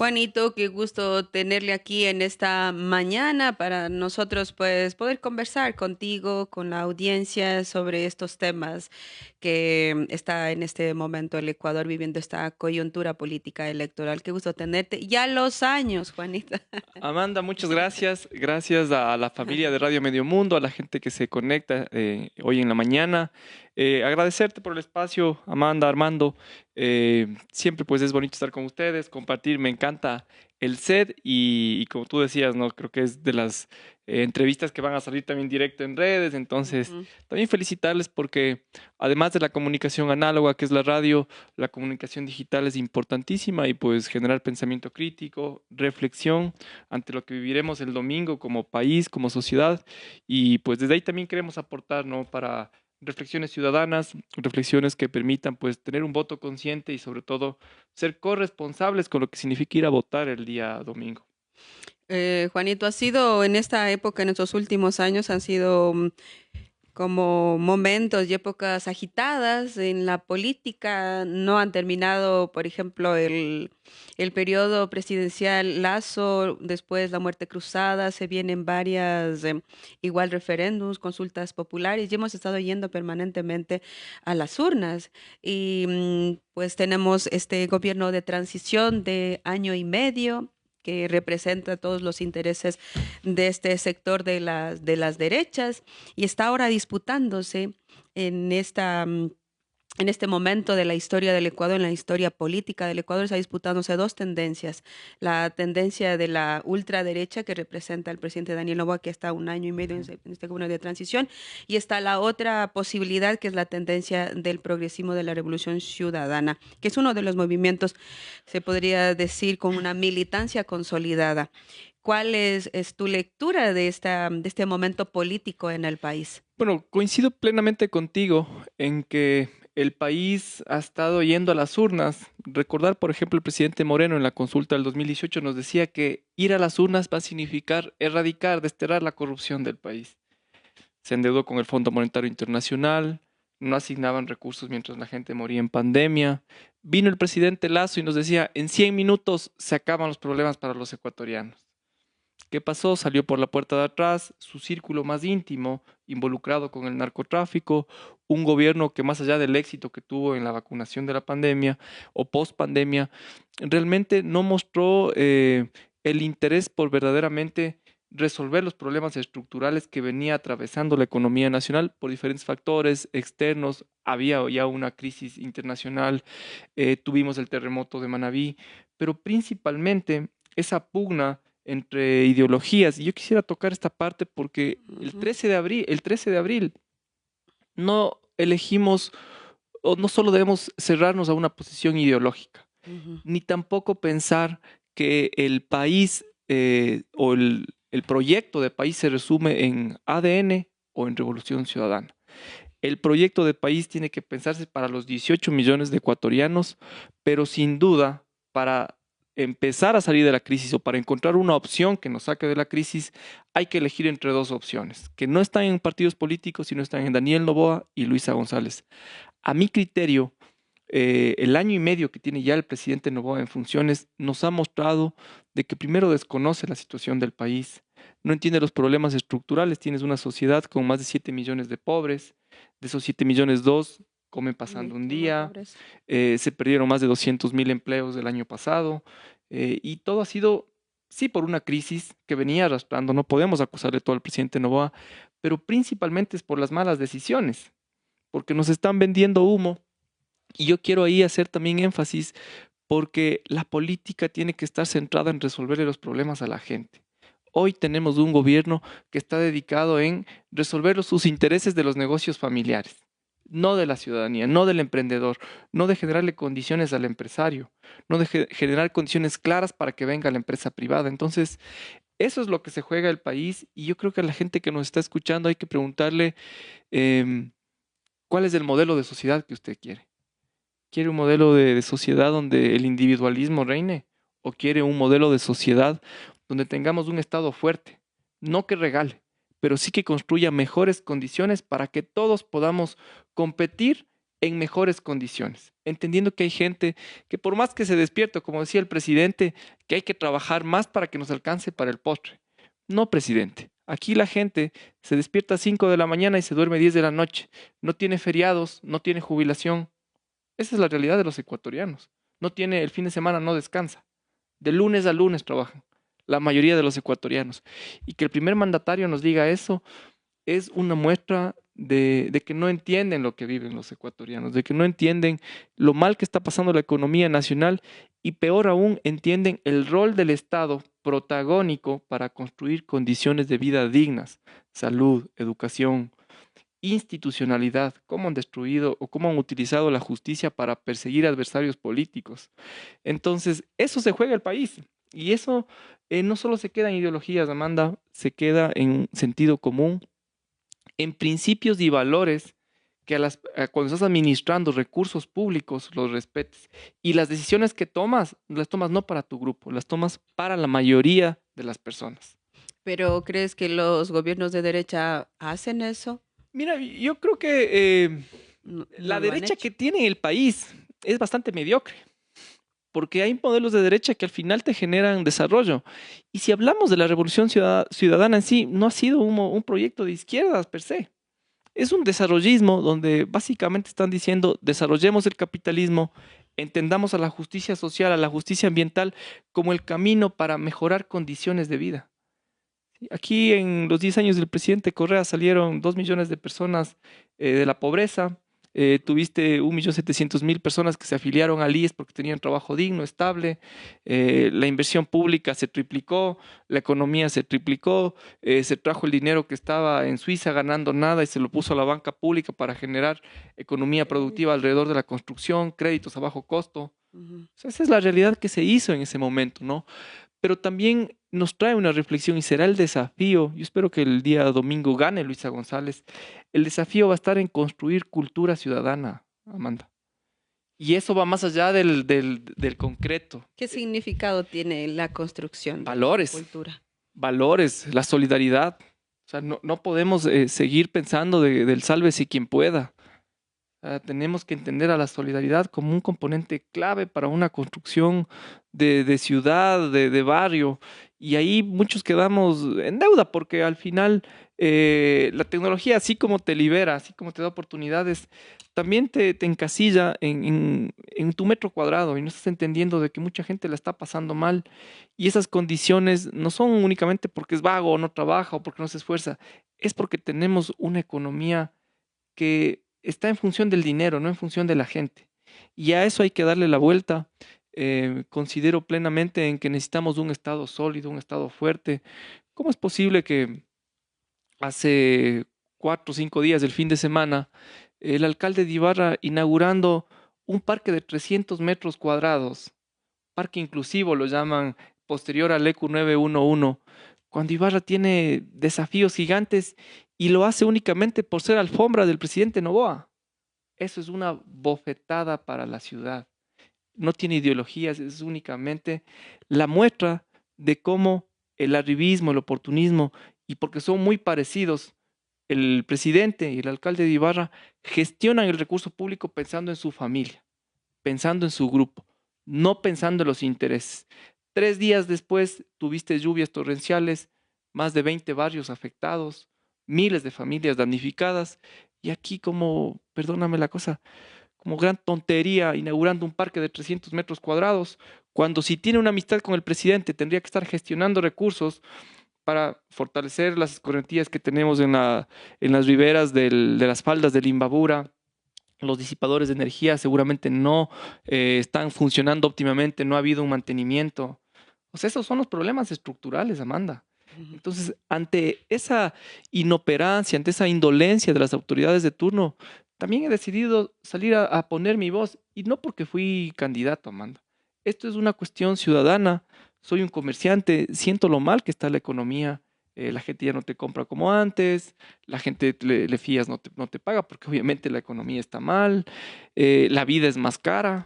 Juanito, qué gusto tenerle aquí en esta mañana para nosotros pues poder conversar contigo, con la audiencia sobre estos temas que está en este momento el Ecuador viviendo esta coyuntura política electoral. Qué gusto tenerte. Ya los años, Juanita. Amanda, muchas gracias. Gracias a la familia de Radio Medio Mundo, a la gente que se conecta hoy en la mañana. Agradecerte por el espacio, Amanda, Armando. Siempre pues es bonito estar con ustedes, compartir. Me encanta el set y como tú decías, ¿no? Creo que es de las entrevistas que van a salir también directo en redes. Entonces, Ujú. también felicitarles porque además de la comunicación análoga, que es la radio, la comunicación digital es importantísima y pues generar pensamiento crítico, reflexión ante lo que viviremos el domingo como país, como sociedad. Y pues desde ahí también queremos aportar, ¿no? Para reflexiones ciudadanas, reflexiones que permitan pues tener un voto consciente y sobre todo ser corresponsables con lo que significa ir a votar el día domingo. Juanito, ha sido en esta época, en estos últimos años, han sido como momentos y épocas agitadas en la política. No han terminado, por ejemplo, el periodo presidencial Lazo, después la muerte cruzada, se vienen varias, igual referéndums, consultas populares, y hemos estado yendo permanentemente a las urnas. Y pues tenemos este gobierno de transición de año y medio que representa todos los intereses de este sector de las derechas y está ahora disputándose en en este momento de la historia del Ecuador, en la historia política del Ecuador, está disputándose dos tendencias. La tendencia de la ultraderecha, que representa al presidente Daniel Noboa, que está un año y medio en este gobierno de transición, y está la otra posibilidad, que es la tendencia del progresismo de la Revolución Ciudadana, que es uno de los movimientos, se podría decir, con una militancia consolidada. ¿Cuál es tu lectura de este momento político en el país? Bueno, coincido plenamente contigo en que el país ha estado yendo a las urnas. Recordar, por ejemplo, el presidente Moreno en la consulta del 2018 nos decía que ir a las urnas va a significar erradicar, desterrar la corrupción del país. Se endeudó con el Fondo Monetario Internacional, no asignaban recursos mientras la gente moría en pandemia. Vino el presidente Lazo y nos decía, en 100 minutos se acaban los problemas para los ecuatorianos. ¿Qué pasó? Salió por la puerta de atrás, su círculo más íntimo, involucrado con el narcotráfico, un gobierno que más allá del éxito que tuvo en la vacunación de la pandemia o post pandemia, realmente no mostró el interés por verdaderamente resolver los problemas estructurales que venía atravesando la economía nacional por diferentes factores externos. Había ya una crisis internacional, tuvimos el terremoto de Manabí, pero principalmente esa pugna entre ideologías. Y yo quisiera tocar esta parte porque Ujú, el 13 de abril no elegimos o no solo debemos cerrarnos a una posición ideológica, ujú. ni tampoco pensar que el país o el proyecto de país se resume en ADN o en Revolución Ciudadana. El proyecto de país tiene que pensarse para los 18 millones de ecuatorianos, pero sin duda, para empezar a salir de la crisis o para encontrar una opción que nos saque de la crisis, hay que elegir entre dos opciones, que no están en partidos políticos, sino están en Daniel Noboa y Luisa González. A mi criterio, el año y medio que tiene ya el presidente Noboa en funciones nos ha mostrado de que primero desconoce la situación del país, no entiende los problemas estructurales. Tienes una sociedad con más de 7 millones de pobres, de esos 7 millones, 2 comen En pasando un extrema día, pobreza. se perdieron más de 200.000 empleos del año pasado, y todo ha sido, sí, por una crisis que venía arrastrando. No podemos acusarle todo al presidente Noboa, pero principalmente es por las malas decisiones, porque nos están vendiendo humo. Y yo quiero ahí hacer también énfasis porque la política tiene que estar centrada en resolverle los problemas a la gente. Hoy tenemos un gobierno que está dedicado en resolver sus intereses de los negocios familiares, no de la ciudadanía, no del emprendedor, no de generarle condiciones al empresario, no de generar condiciones claras para que venga la empresa privada. Entonces, eso es lo que se juega el país y yo creo que a la gente que nos está escuchando hay que preguntarle em, cuál es el modelo de sociedad que usted quiere. ¿Quiere un modelo de sociedad donde el individualismo reine? ¿O quiere un modelo de sociedad donde tengamos un Estado fuerte? No que regale, pero sí que construya mejores condiciones para que todos podamos competir en mejores condiciones, entendiendo que hay gente que por más que se despierte, como decía el presidente, que hay que trabajar más para que nos alcance para el postre. No, presidente. Aquí la gente se despierta a 5 de la mañana y se duerme 10 de la noche. No tiene feriados, no tiene jubilación. Esa es la realidad de los ecuatorianos. No tiene el fin de semana, no descansa. De lunes a lunes trabajan la mayoría de los ecuatorianos. Y que el primer mandatario nos diga eso es una muestra de que no entienden lo que viven los ecuatorianos, de que no entienden lo mal que está pasando la economía nacional y peor aún entienden el rol del Estado protagónico para construir condiciones de vida dignas, salud, educación, institucionalidad, cómo han destruido o cómo han utilizado la justicia para perseguir adversarios políticos. Entonces, eso se juega el país y eso no solo se queda en ideologías, Amanda, se queda en sentido común, en principios y valores que cuando estás administrando recursos públicos los respetes. Y las decisiones que tomas, las tomas no para tu grupo, las tomas para la mayoría de las personas. ¿Pero crees que los gobiernos de derecha hacen eso? Mira, yo creo que No, no la lo han derecha hecho. que tiene el país es bastante mediocre, porque hay modelos de derecha que al final te generan desarrollo. Y si hablamos de la revolución ciudadana en sí, no ha sido un proyecto de izquierdas per se. Es un desarrollismo donde básicamente están diciendo, desarrollemos el capitalismo, entendamos a la justicia social, a la justicia ambiental como el camino para mejorar condiciones de vida. Aquí en los 10 años del presidente Correa salieron 2 millones de personas de la pobreza. Tuviste 1.700.000 personas que se afiliaron al IES porque tenían trabajo digno, estable. La inversión pública se triplicó, la economía se triplicó. Se trajo el dinero que estaba en Suiza ganando nada y se lo puso a la banca pública para generar economía productiva alrededor de la construcción, créditos a bajo costo. Ujú. O sea, esa es la realidad que se hizo en ese momento, ¿no? Pero también nos trae una reflexión y será el desafío. Yo espero que el día domingo gane Luisa González. El desafío va a estar en construir cultura ciudadana, Amanda. Y eso va más allá del concreto. ¿Qué significado tiene la construcción de la Valores, cultura? valores, la solidaridad. O sea, no podemos seguir pensando del sálvese quien pueda. Tenemos que entender a la solidaridad como un componente clave para una construcción de ciudad, de barrio. Y ahí muchos quedamos en deuda porque al final la tecnología, así como te libera, así como te da oportunidades, también te encasilla en tu metro cuadrado y no estás entendiendo de que mucha gente la está pasando mal. Y esas condiciones no son únicamente porque es vago o no trabaja o porque no se esfuerza, es porque tenemos una economía que está en función del dinero, no en función de la gente. Y a eso hay que darle la vuelta. Considero plenamente en que necesitamos un Estado sólido, un Estado fuerte. ¿Cómo es posible que hace 4 o 5 días, el fin de semana, el alcalde de Ibarra inaugurando un parque de 300 metros cuadrados, parque inclusivo lo llaman, posterior al ECU 911, cuando Ibarra tiene desafíos gigantes y lo hace únicamente por ser alfombra del presidente Noboa? Eso es una bofetada para la ciudad. No tiene ideologías, es únicamente la muestra de cómo el arribismo, el oportunismo, y porque son muy parecidos, el presidente y el alcalde de Ibarra gestionan el recurso público pensando en su familia, pensando en su grupo, no pensando en los intereses. 3 días después tuviste lluvias torrenciales, más de 20 barrios afectados, miles de familias damnificadas, y aquí como, perdóname la cosa, como gran tontería inaugurando un parque de 300 metros cuadrados, cuando si tiene una amistad con el presidente tendría que estar gestionando recursos para fortalecer las escorrentías que tenemos en las riberas de las faldas del Imbabura. Los disipadores de energía seguramente no están funcionando óptimamente, no ha habido un mantenimiento. O sea, esos son los problemas estructurales, Amanda. Ujú. Entonces, ante esa inoperancia, ante esa indolencia de las autoridades de turno, también he decidido salir a poner mi voz, y no porque fui candidato, Amanda. Esto es una cuestión ciudadana. Soy un comerciante, siento lo mal que está la economía. La gente ya no te compra como antes, la gente le fías, no te paga porque obviamente la economía está mal, la vida es más cara.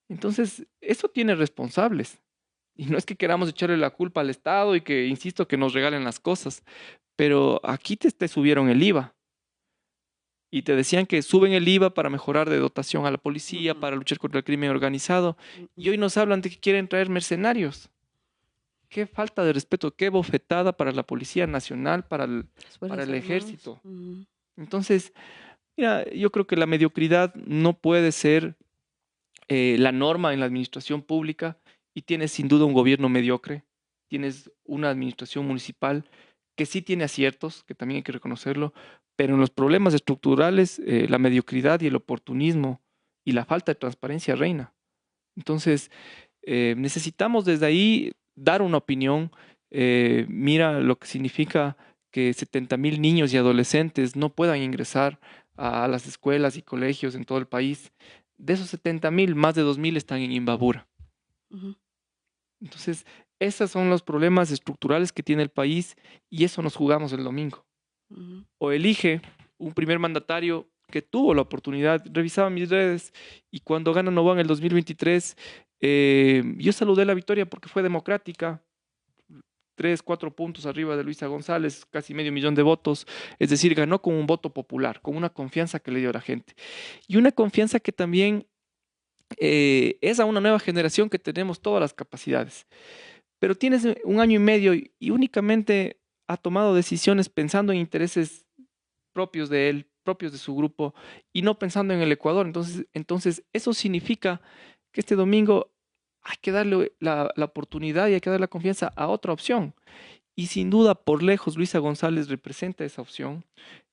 Entonces, eso tiene responsables. Y no es que queramos echarle la culpa al Estado y que, insisto, que nos regalen las cosas, pero aquí te subieron el IVA. y te decían que suben el IVA para mejorar de dotación a la policía, para luchar contra el crimen organizado, y hoy nos hablan de que quieren traer mercenarios. Qué falta de respeto, qué bofetada para la Policía Nacional, Las para Fuerzas el Armadas. Ejército. Entonces, mira, yo creo que la mediocridad no puede ser la norma en la administración pública y tienes sin duda un gobierno mediocre, tienes una administración municipal que sí tiene aciertos, que también hay que reconocerlo, pero en los problemas estructurales la mediocridad y el oportunismo y la falta de transparencia reina. Entonces, necesitamos desde ahí dar una opinión. Mira lo que significa que 70.000 niños y adolescentes no puedan ingresar a las escuelas y colegios en todo el país. De esos 70.000, más de 2.000 están en Imbabura. Ujú, Entonces, esos son los problemas estructurales que tiene el país y eso nos jugamos el domingo. ujú, O elige un primer mandatario que tuvo la oportunidad, revisaba mis redes y cuando gana Novoa en el 2023, yo saludé la victoria porque fue democrática, 3, 4 puntos arriba de Luisa González, casi medio millón de votos, es decir, ganó con un voto popular, con una confianza que le dio a la gente. Y una confianza que también es a una nueva generación que tenemos todas las capacidades. Pero tienes un año y medio y únicamente ha tomado decisiones pensando en intereses propios de él, propios de su grupo y no pensando en el Ecuador. Entonces eso significa que este domingo hay que darle la oportunidad y hay que darle la confianza a otra opción. Y sin duda, por lejos, Luisa González representa esa opción,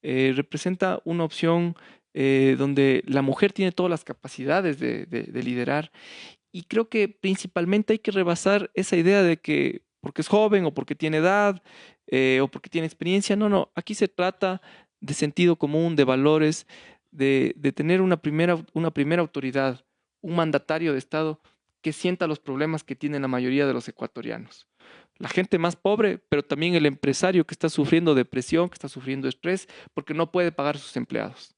representa una opción donde la mujer tiene todas las capacidades de liderar. Y creo que principalmente hay que rebasar esa idea de que porque es joven o porque tiene edad o porque tiene experiencia. No, no, aquí se trata de sentido común, de valores, de tener una primera autoridad, un mandatario de Estado que sienta los problemas que tiene la mayoría de los ecuatorianos. La gente más pobre, pero también el empresario que está sufriendo depresión, que está sufriendo estrés, porque no puede pagar a sus empleados,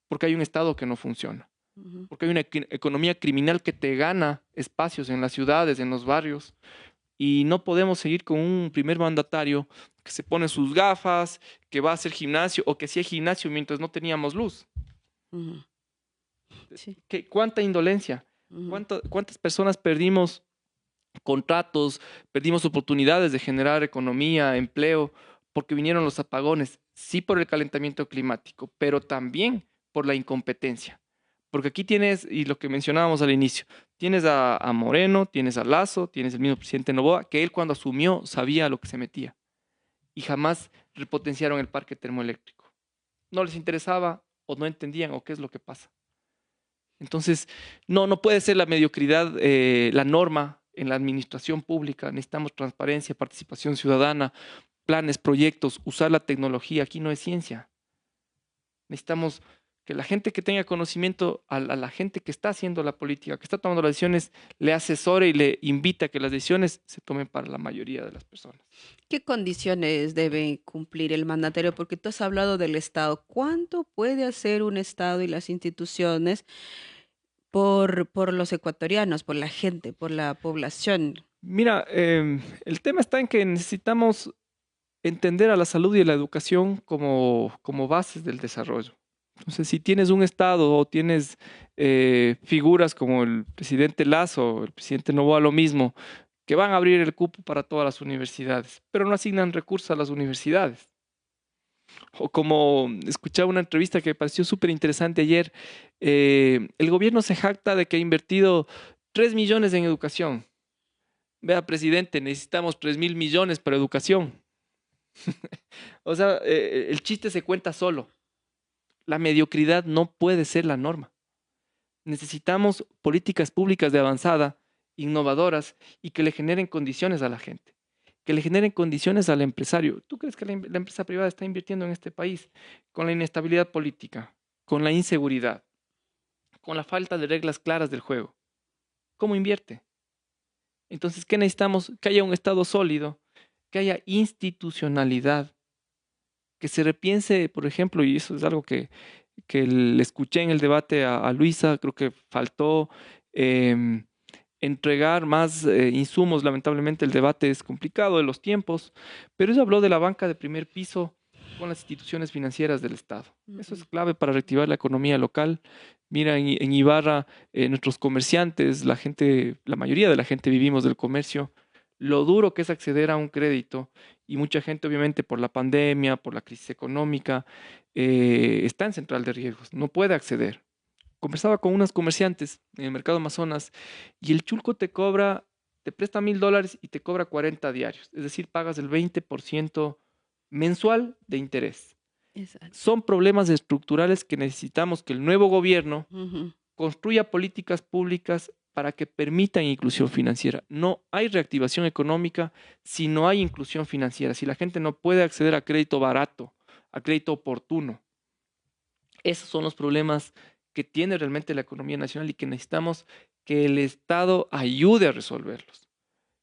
porque hay un Estado que no funciona, ujú. porque hay una economía criminal que te gana espacios en las ciudades, en los barrios, y no podemos seguir con un primer mandatario que se pone sus gafas, que va a hacer gimnasio o que hacía gimnasio mientras no teníamos luz. Ujú, sí. ¿Cuánta indolencia? Ujú, ¿Cuántas personas perdimos contratos, perdimos oportunidades de generar economía, empleo, porque vinieron los apagones? Sí, por el calentamiento climático, pero también por la incompetencia. Porque aquí tienes, y lo que mencionábamos al inicio, tienes a Moreno, tienes a Lazo, tienes el mismo presidente Noboa, que él cuando asumió sabía a lo que se metía y jamás repotenciaron el parque termoeléctrico. No les interesaba o no entendían o qué es lo que pasa. Entonces, no puede ser la mediocridad la norma en la administración pública. Necesitamos transparencia, participación ciudadana, planes, proyectos, usar la tecnología. Aquí no es ciencia. Necesitamos que la gente que tenga conocimiento, a la gente que está haciendo la política, que está tomando las decisiones, le asesore y le invita a que las decisiones se tomen para la mayoría de las personas. ¿Qué condiciones debe cumplir el mandatario? Porque tú has hablado del Estado. ¿Cuánto puede hacer un Estado y las instituciones por los ecuatorianos, por la gente, por la población? Mira, el tema está en que necesitamos entender a la salud y a la educación como bases del desarrollo. Entonces, si tienes un Estado o tienes figuras como el presidente Lazo, el presidente Noboa, lo mismo, que van a abrir el cupo para todas las universidades, pero no asignan recursos a las universidades. O como escuchaba una entrevista que me pareció súper interesante ayer, el gobierno se jacta de que ha invertido 3 millones en educación. Vea, presidente, necesitamos 3.000 millones para educación. O sea, el chiste se cuenta solo. La mediocridad no puede ser la norma. Necesitamos políticas públicas de avanzada, innovadoras y que le generen condiciones a la gente, que le generen condiciones al empresario. ¿Tú crees que la empresa privada está invirtiendo en este país con la inestabilidad política, con la inseguridad, con la falta de reglas claras del juego? ¿Cómo invierte? Entonces, ¿qué necesitamos? Que haya un Estado sólido, que haya institucionalidad, que se repiense, por ejemplo, y eso es algo que le escuché en el debate a Luisa, creo que faltó em, entregar más lamentablemente el debate es complicado de los tiempos, pero eso habló de la banca de primer piso con las instituciones financieras del Estado. Eso es Ujú. clave para reactivar la economía local. Mira, en Ibarra, nuestros comerciantes, la gente, la mayoría de la gente vivimos del comercio, lo duro que es acceder a un crédito y mucha gente, obviamente, por la pandemia, por la crisis económica, está en central de riesgos, no puede acceder. Conversaba con unas comerciantes en el mercado Amazonas y el chulco te presta $1.000 y te cobra 40 diarios, es decir, pagas el 20% mensual de interés. Exacto. Son problemas estructurales que necesitamos que el nuevo gobierno Ujú. construya políticas públicas para que permitan inclusión financiera. No hay reactivación económica si no hay inclusión financiera, si la gente no puede acceder a crédito barato, a crédito oportuno. Esos son los problemas que tiene realmente la economía nacional y que necesitamos que el Estado ayude a resolverlos,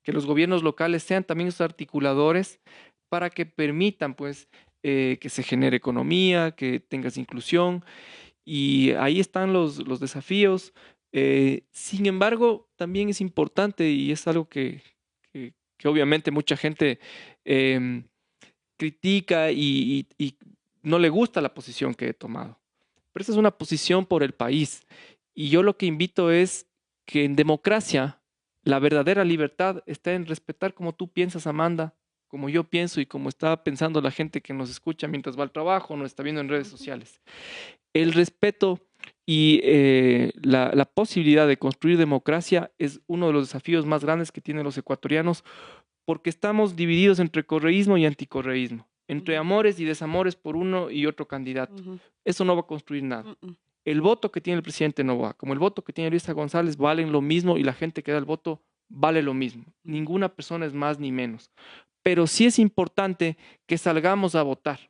que los gobiernos locales sean también esos articuladores para que permitan, pues, que se genere economía, que tengas inclusión, y ahí están los desafíos. Sin embargo, también es importante y es algo que obviamente mucha gente em, critica y no le gusta la posición que he tomado. Pero esa es una posición por el país. Y yo lo que invito es que en democracia la verdadera libertad está en respetar como tú piensas, Amanda, como yo pienso y como está pensando la gente que nos escucha mientras va al trabajo o nos está viendo en redes Ujú. sociales. El respeto y la posibilidad de construir democracia es uno de los desafíos más grandes que tienen los ecuatorianos porque estamos divididos entre correísmo y anticorreísmo, entre Ujú. amores y desamores por uno y otro candidato. Ujú. Eso no va a construir nada. Ujú. El voto que tiene el presidente Novoa, como el voto que tiene Luisa González, valen lo mismo y la gente que da el voto vale lo mismo. Ninguna persona es más ni menos. Pero sí es importante que salgamos a votar,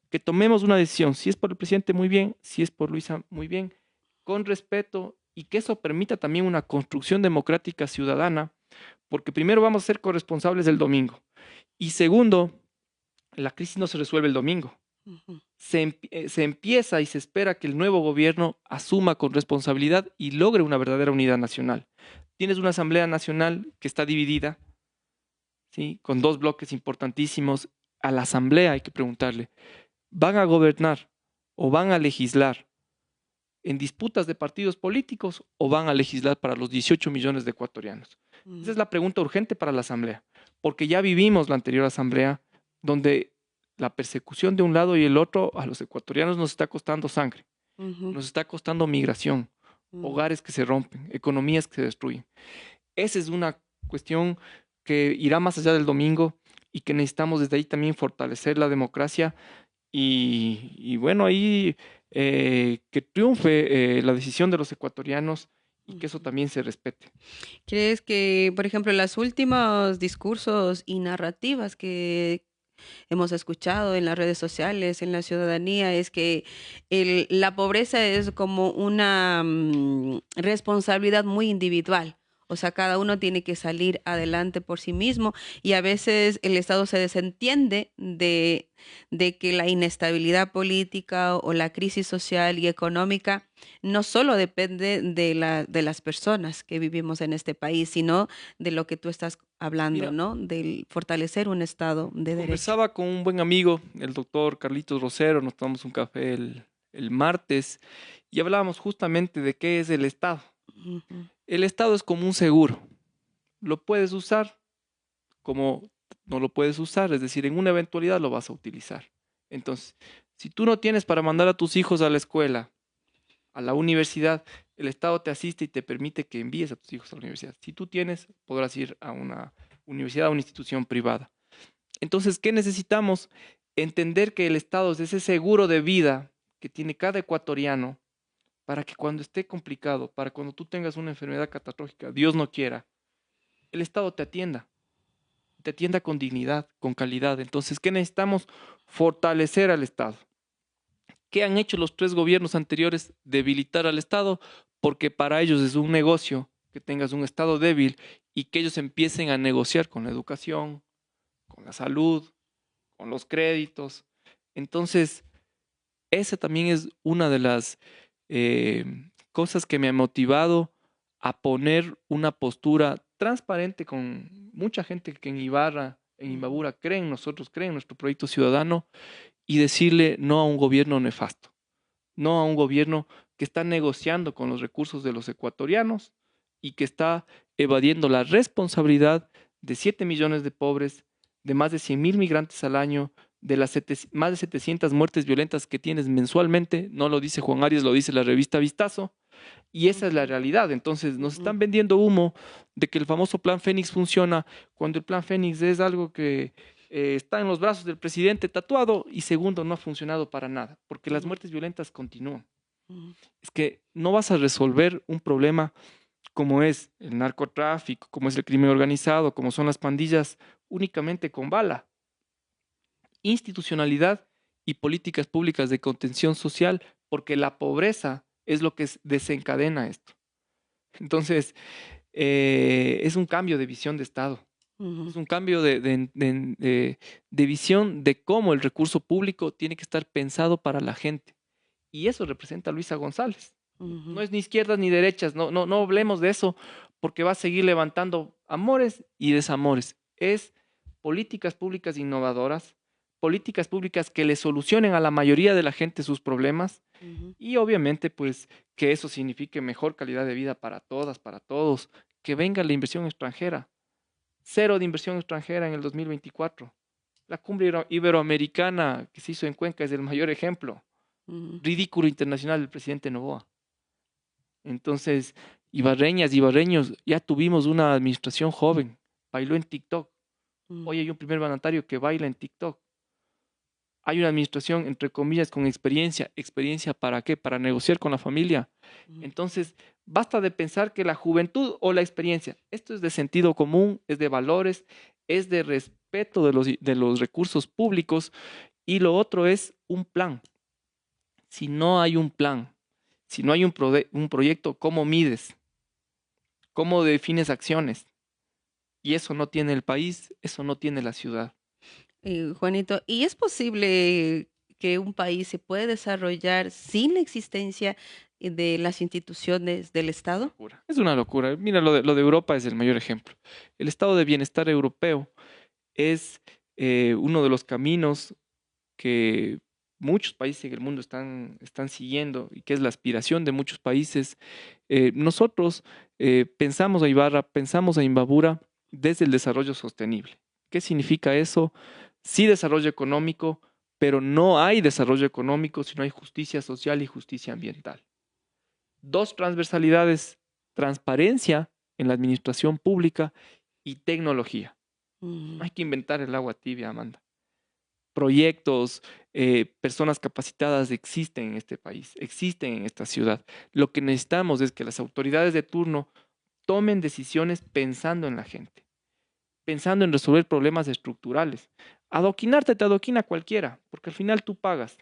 que tomemos una decisión. Si es por el presidente, muy bien. Si es por Luisa, muy bien. Con respeto y que eso permita también una construcción democrática ciudadana, porque primero vamos a ser corresponsables del domingo. Y segundo, la crisis no se resuelve el domingo. Ujú. Se empieza y se espera que el nuevo gobierno asuma con responsabilidad y logre una verdadera unidad nacional. Tienes una Asamblea Nacional que está dividida, ¿sí? Con dos bloques importantísimos. A la Asamblea hay que preguntarle, ¿van a gobernar o van a legislar en disputas de partidos políticos o van a legislar para los 18 millones de ecuatorianos? Esa Ujú. es la pregunta urgente para la Asamblea, porque ya vivimos la anterior Asamblea donde la persecución de un lado y el otro a los ecuatorianos nos está costando sangre, Ujú. nos está costando migración, Ujú. hogares que se rompen, economías que se destruyen. Esa es una cuestión que irá más allá del domingo y que necesitamos desde ahí también fortalecer la democracia y bueno, ahí que triunfe la decisión de los ecuatorianos y que eso Ujú. también se respete. ¿Crees que, por ejemplo, los últimos discursos y narrativas que hemos escuchado en las redes sociales, en la ciudadanía, es que la pobreza es como una responsabilidad muy individual? O sea, cada uno tiene que salir adelante por sí mismo y a veces el Estado se desentiende de que la inestabilidad política o la crisis social y económica no solo depende de las personas que vivimos en este país, sino de lo que tú estás hablando, Mira, ¿no? Del fortalecer un Estado de derecho. conversaba con un buen amigo, el doctor Carlitos Rosero, nos tomamos un café el martes y hablábamos justamente de qué es el Estado. Ujú. El Estado es como un seguro, lo puedes usar como no lo puedes usar, es decir, en una eventualidad lo vas a utilizar. Entonces, si tú no tienes para mandar a tus hijos a la escuela, a la universidad, el Estado te asiste y te permite que envíes a tus hijos a la universidad. Si tú tienes, podrás ir a una universidad, a una institución privada. Entonces, ¿qué necesitamos? Entender que el Estado es ese seguro de vida que tiene cada ecuatoriano para que cuando esté complicado, para cuando tú tengas una enfermedad catastrófica, Dios no quiera, el Estado te atienda con dignidad, con calidad. Entonces, ¿qué necesitamos? Fortalecer al Estado. ¿Qué han hecho los tres gobiernos anteriores? Debilitar al Estado, porque para ellos es un negocio que tengas un Estado débil y que ellos empiecen a negociar con la educación, con la salud, con los créditos. Entonces, esa también es una de las eh, cosas que me ha motivado a poner una postura transparente con mucha gente que en Ibarra, en Ujú. Imbabura, cree en nosotros, cree en nuestro proyecto ciudadano y decirle no a un gobierno nefasto, no a un gobierno que está negociando con los recursos de los ecuatorianos y que está evadiendo la responsabilidad de 7 millones de pobres, de más de 100.000 migrantes al año, de las más de 700 muertes violentas que tienes mensualmente. No lo dice Juan Arias, lo dice la revista Vistazo. Y esa es la realidad. Entonces nos están vendiendo humo de que el famoso Plan Fénix funciona, cuando el Plan Fénix es algo que está en los brazos del presidente tatuado, y segundo, no ha funcionado para nada, porque las muertes violentas continúan. Es que no vas a resolver un problema como es el narcotráfico, como es el crimen organizado, como son las pandillas, únicamente con bala. Institucionalidad y políticas públicas de contención social, porque la pobreza es lo que desencadena esto. Entonces, es un cambio de visión de Estado. Es un cambio de visión de cómo el recurso público tiene que estar pensado para la gente. Y eso representa a Luisa González. No es ni izquierdas ni derechas, no hablemos de eso, porque va a seguir levantando amores y desamores. Es políticas públicas innovadoras, políticas públicas que le solucionen a la mayoría de la gente sus problemas, y obviamente pues que eso signifique mejor calidad de vida para todas, para todos, que venga la inversión extranjera. Cero de inversión extranjera en el 2024. La cumbre iberoamericana que se hizo en Cuenca es el mayor ejemplo. Ridículo internacional del presidente Noboa. Entonces, ibarreñas, ibarreños, ya tuvimos una administración joven, bailó en TikTok. Hoy hay un primer mandatario que baila en TikTok. Hay una administración, entre comillas, con experiencia. ¿Experiencia para qué? Para negociar con la familia. Entonces, basta de pensar que la juventud o la experiencia, esto es de sentido común, es de valores, es de respeto de los recursos públicos, y lo otro es un plan. Si no hay un plan, si no hay un proyecto, ¿cómo mides? ¿Cómo defines acciones? Y eso no tiene el país, eso no tiene la ciudad. Juanito, ¿y es posible que un país se pueda desarrollar sin la existencia de las instituciones del Estado? Es una locura. Mira, lo de Europa es el mayor ejemplo. El estado de bienestar europeo es uno de los caminos que muchos países en el mundo están siguiendo, y que es la aspiración de muchos países. Nosotros pensamos a Ibarra, pensamos a Imbabura desde el desarrollo sostenible. ¿Qué significa eso? Sí, desarrollo económico, pero no hay desarrollo económico si no hay justicia social y justicia ambiental. Dos transversalidades: transparencia en la administración pública y tecnología. No hay que inventar el agua tibia, Amanda. Proyectos, personas capacitadas existen en este país, existen en esta ciudad. Lo que necesitamos es que las autoridades de turno tomen decisiones pensando en la gente, pensando en resolver problemas estructurales. Adoquinarte te adoquina cualquiera, porque al final tú pagas.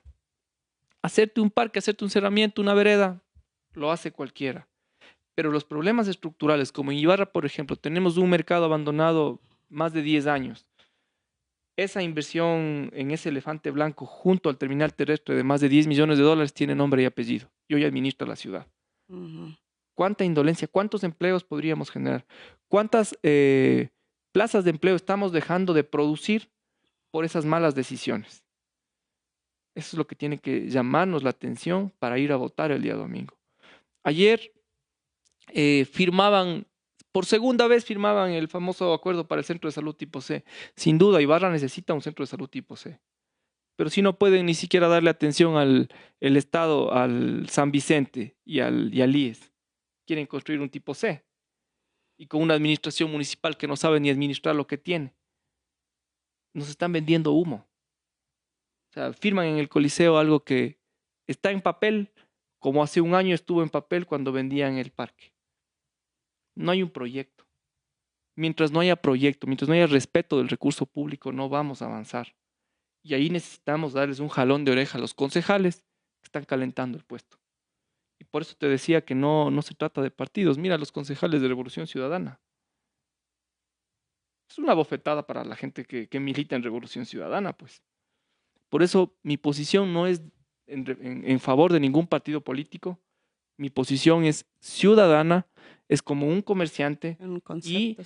Hacerte un parque, hacerte un cerramiento, una vereda, lo hace cualquiera. Pero los problemas estructurales, como en Ibarra, por ejemplo, tenemos un mercado abandonado más de 10 años. Esa inversión en ese elefante blanco junto al terminal terrestre de más de 10 millones de dólares tiene nombre y apellido. Y hoy administra la ciudad. ¿Cuánta indolencia? ¿Cuántos empleos podríamos generar? ¿Cuántas plazas de empleo estamos dejando de producir por esas malas decisiones? Eso es lo que tiene que llamarnos la atención para ir a votar el día domingo. Ayer por segunda vez firmaban el famoso acuerdo para el centro de salud tipo C. Sin duda, Ibarra necesita un centro de salud tipo C. Pero si no pueden ni siquiera darle atención al Estado, al San Vicente y al IES, quieren construir un tipo C. Y con una administración municipal que no sabe ni administrar lo que tiene. Nos están vendiendo humo. O sea, firman en el Coliseo algo que está en papel, como hace un año estuvo en papel cuando vendían el parque. No hay un proyecto. Mientras no haya proyecto, mientras no haya respeto del recurso público, no vamos a avanzar. Y ahí necesitamos darles un jalón de oreja a los concejales que están calentando el puesto. Y por eso te decía que no se trata de partidos. Mira, los concejales de Revolución Ciudadana. Es una bofetada para la gente que milita en Revolución Ciudadana, pues. Por eso mi posición no es en favor de ningún partido político. Mi posición es ciudadana, es como un comerciante, y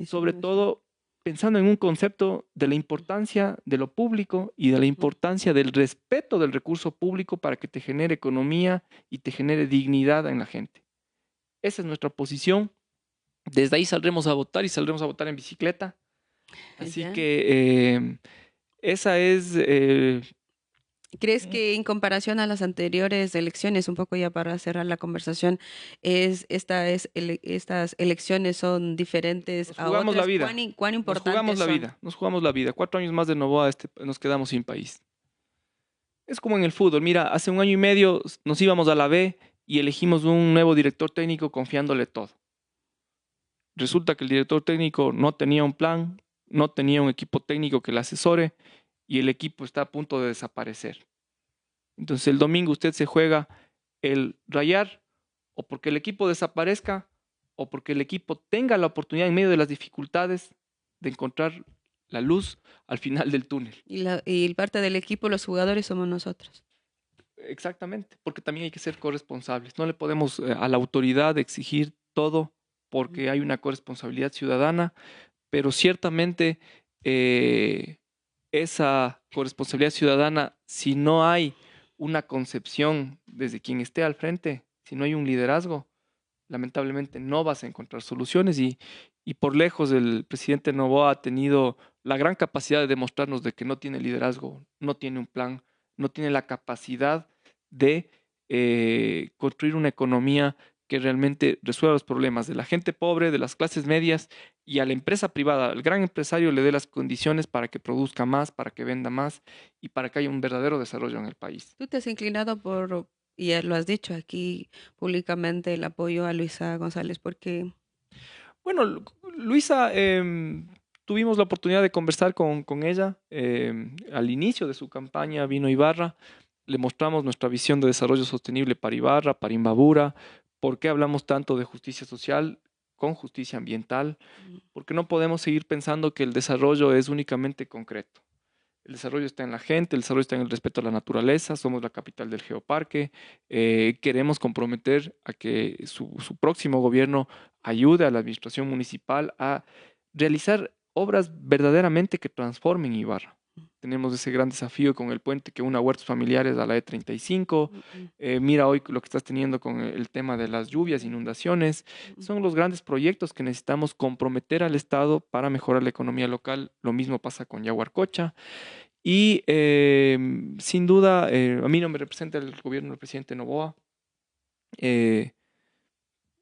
sobre todo pensando en un concepto de la importancia de lo público y de la importancia del respeto del recurso público para que te genere economía y te genere dignidad en la gente. Esa es nuestra posición. Desde ahí saldremos a votar y saldremos a votar en bicicleta. Así Ya. que esa es... ¿Crees que en comparación a las anteriores elecciones, un poco ya para cerrar la conversación, estas elecciones son diferentes nos a jugamos la otras? vida. ¿Cuán Nos jugamos importantes la son? vida. Nos jugamos la vida. 4 años más de Novoa nos quedamos sin país. Es como en el fútbol. Mira, hace 1 año y medio nos íbamos a la B y elegimos un nuevo director técnico confiándole todo. Resulta que el director técnico no tenía un plan, no tenía un equipo técnico que le asesore y el equipo está a punto de desaparecer. Entonces el domingo usted se juega el rayar o porque el equipo desaparezca o porque el equipo tenga la oportunidad en medio de las dificultades de encontrar la luz al final del túnel. Y parte del equipo, los jugadores, somos nosotros. Exactamente, porque también hay que ser corresponsables. No le podemos a la autoridad exigir todo porque hay una corresponsabilidad ciudadana, pero ciertamente esa corresponsabilidad ciudadana, si no hay una concepción desde quien esté al frente, si no hay un liderazgo, lamentablemente no vas a encontrar soluciones y por lejos el presidente Noboa ha tenido la gran capacidad de demostrarnos de que no tiene liderazgo, no tiene un plan, no tiene la capacidad de construir una economía que realmente resuelva los problemas de la gente pobre, de las clases medias y a la empresa privada, al gran empresario le dé las condiciones para que produzca más, para que venda más y para que haya un verdadero desarrollo en el país. Tú te has inclinado por, y ya lo has dicho aquí públicamente, el apoyo a Luisa González, porque Bueno, Luisa, tuvimos la oportunidad de conversar con ella. Al inicio de su campaña vino Ibarra, le mostramos nuestra visión de desarrollo sostenible para Ibarra, para Imbabura, por qué hablamos tanto de justicia social con justicia ambiental, porque no podemos seguir pensando que el desarrollo es únicamente concreto. El desarrollo está en la gente, el desarrollo está en el respeto a la naturaleza, somos la capital del geoparque, queremos comprometer a que su próximo gobierno ayude a la administración municipal a realizar obras verdaderamente que transformen Ibarra. Tenemos ese gran desafío con el puente que una huertos familiares a la E35. Mira hoy lo que estás teniendo con el tema de las lluvias, inundaciones. Son los grandes proyectos que necesitamos comprometer al Estado para mejorar la economía local. Lo mismo pasa con Yaguarcocha. Y sin duda, a mí no me representa el gobierno del presidente Noboa. eh,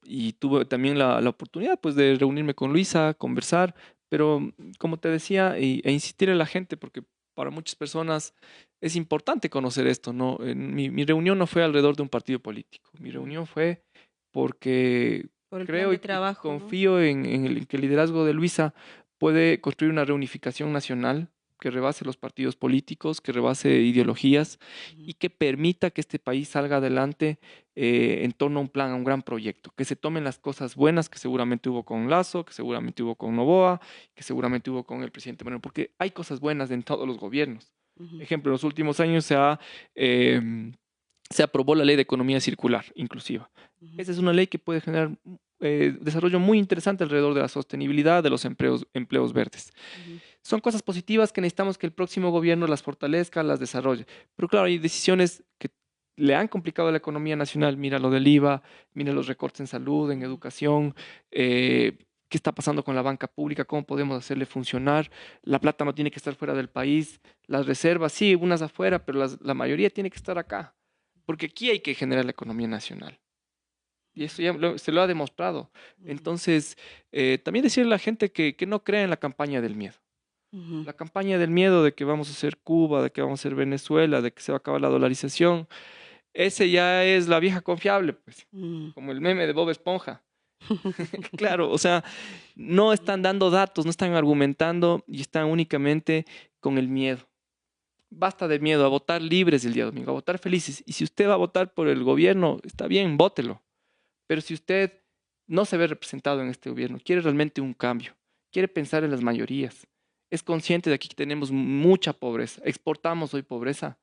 y tuve también la oportunidad pues, de reunirme con Luisa, conversar, pero como te decía, e insistir en la gente, porque para muchas personas es importante conocer esto, ¿no? Mi reunión no fue alrededor de un partido político, mi reunión fue porque por el plan creo de y trabajo, ¿no? confío en que el liderazgo de Luisa puede construir una reunificación nacional que rebase los partidos políticos, que rebase ideologías y que permita que este país salga adelante en torno a un plan, a un gran proyecto, que se tomen las cosas buenas que seguramente hubo con Lazo, que seguramente hubo con Noboa, que seguramente hubo con el presidente Moreno, porque hay cosas buenas en todos los gobiernos. Ejemplo, en los últimos años se aprobó la ley de economía circular inclusiva. Esa es una ley que puede generar desarrollo muy interesante alrededor de la sostenibilidad de los empleos verdes. Son cosas positivas que necesitamos que el próximo gobierno las fortalezca, las desarrolle. Pero claro, hay decisiones que le han complicado a la economía nacional. Mira lo del IVA, mira los recortes en salud, en educación, qué está pasando con la banca pública, cómo podemos hacerle funcionar. La plata no tiene que estar fuera del país, las reservas, sí, unas afuera, pero la mayoría tiene que estar acá, porque aquí hay que generar la economía nacional. Y eso ya se lo ha demostrado. Entonces, también decirle a la gente que no crea en la campaña del miedo. La campaña del miedo de que vamos a ser Cuba, de que vamos a ser Venezuela, de que se va a acabar la dolarización, ese ya es la vieja confiable, pues, como el meme de Bob Esponja. Claro, o sea, no están dando datos, no están argumentando y están únicamente con el miedo. Basta de miedo a votar libres el día domingo, a votar felices. Y si usted va a votar por el gobierno, está bien, vótelo. Pero si usted no se ve representado en este gobierno, quiere realmente un cambio, quiere pensar en las mayorías, es consciente de que aquí tenemos mucha pobreza, exportamos hoy pobreza,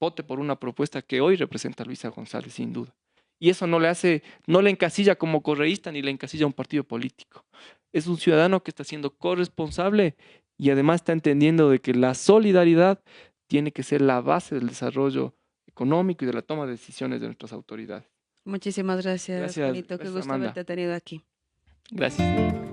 vote por una propuesta que hoy representa a Luisa González, sin duda. y eso no le encasilla como correísta ni le encasilla a un partido político. Es un ciudadano que está siendo corresponsable y además está entendiendo de que la solidaridad tiene que ser la base del desarrollo económico y de la toma de decisiones de nuestras autoridades. Muchísimas gracias, Gracias, Juanito. Qué gracias gusto Amanda. haberte tenido aquí. Gracias.